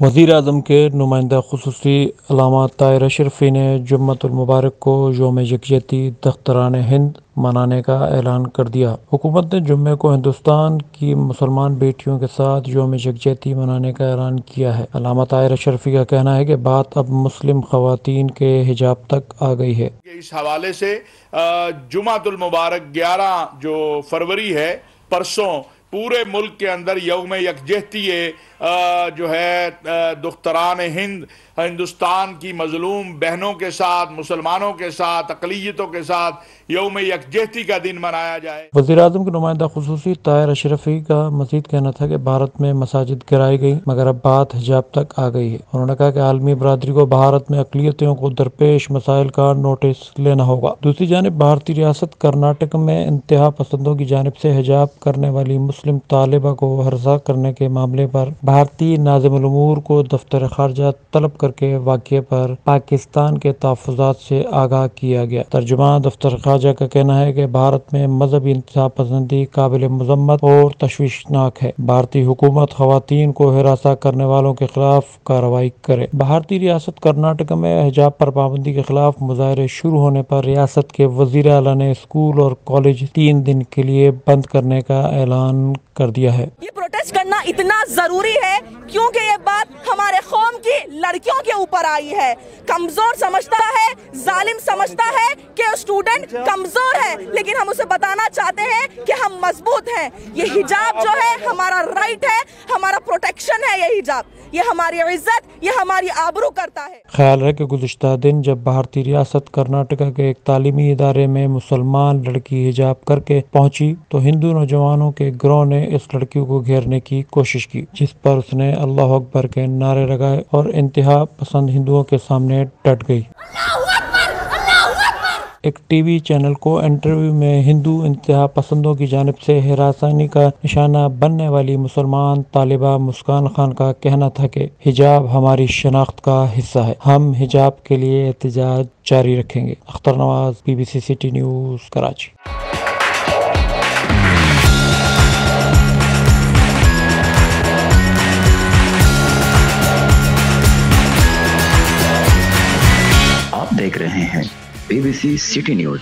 وزیر اعظم کے نمائندہ خصوصی علامہ طاہر اشرفی نے جمعۃ المبارک کو یوم یکجہتی دختران ہند منانے کا اعلان کر دیا۔ حکومت نے جمعے کو ہندوستان کی مسلمان بیٹیوں کے ساتھ یوم یکجہتی منانے کا اعلان کیا ہے۔ علامہ طاہر اشرفی کا کہنا ہے کہ بات اب مسلم خواتین کے حجاب تک آ گئی ہے۔ اس حوالے سے جمعۃ المبارک 11 جو فروری ہے، پرسوں پورے ملک کے اندر یوم یکجہتی جو ہے دختران ہند، ہندوستان کی مظلوم بہنوں کے ساتھ، مسلمانوں کے ساتھ، اقلیتوں کے ساتھ یوم یکجہتی کا دن منایا جائے۔ وزیر اعظم کے نمائندہ خصوصی طاہر اشرفی کا مزید کہنا تھا کہ بھارت میں مساجد گرائی گئی مگر اب بات حجاب تک آ گئی ہے۔ انہوں نے کہا کہ عالمی برادری کو بھارت میں اقلیتوں کو درپیش مسائل کا نوٹس لینا ہوگا۔ دوسری جانب بھارتی ریاست کرناٹک میں انتہا پسندوں کی جانب سے حجاب کرنے والی مسلم طالبہ کو ہراساں کرنے کے معاملے پر بھارتی ناظم الامور کو دفتر خارجہ طلب کر کے واقعے پر پاکستان کے تحفظات سے آگاہ کیا گیا۔ ترجمہ: دفتر خارجہ کا کہنا ہے کہ بھارت میں مذہبی انتہا پسندی قابل مذمت اور تشویشناک ہے۔ بھارتی حکومت خواتین کو ہراساں کرنے والوں کے خلاف کارروائی کرے۔ بھارتی ریاست کرناٹک میں حجاب پر پابندی کے خلاف مظاہرے شروع ہونے پر ریاست کے وزیر اعلیٰ نے اسکول اور کالج 3 دن کے لیے بند کرنے کا اعلان کر دیا ہے۔ یہ پروٹیسٹ کرنا اتنا ضروری ہے کیونکہ یہ بات ہمارے قوم کی لڑکیوں کے اوپر آئی ہے۔ کمزور سمجھتا ہے، ظالم سمجھتا ہے کہ اسٹوڈنٹ کمزور ہے، لیکن ہم اسے بتانا چاہتے ہیں کہ ہم مضبوط ہیں۔ یہ حجاب جو ہے ہمارا رائٹ ہے، ہمارا پروٹیکشن ہے۔ یہ حجاب، یہ ہماری عزت، یہ ہماری آبرو کرتا ہے۔ خیال ہے کہ گزشتہ دن جب بھارتی ریاست کرناٹک کے ایک تعلیمی ادارے میں مسلمان لڑکی حجاب کر کے پہنچی تو ہندو نوجوانوں کے گروہ نے اس لڑکی کو گھیرنے کی کوشش کی، جس پر اس نے اللہ اکبر کے نعرے لگائے اور انتہا پسند ہندوؤں کے سامنے ڈٹ گئی۔ ایک ٹی وی چینل کو انٹرویو میں ہندو انتہا پسندوں کی جانب سے ہراسانی کا نشانہ بننے والی مسلمان طالبہ مسکان خان کا کہنا تھا کہ حجاب ہماری شناخت کا حصہ ہے، ہم حجاب کے لیے احتجاج جاری رکھیں گے۔ اختر نواز، BBC سٹی نیوز، کراچی۔ آپ دیکھ رہے ہیں BBC سٹی نیوز۔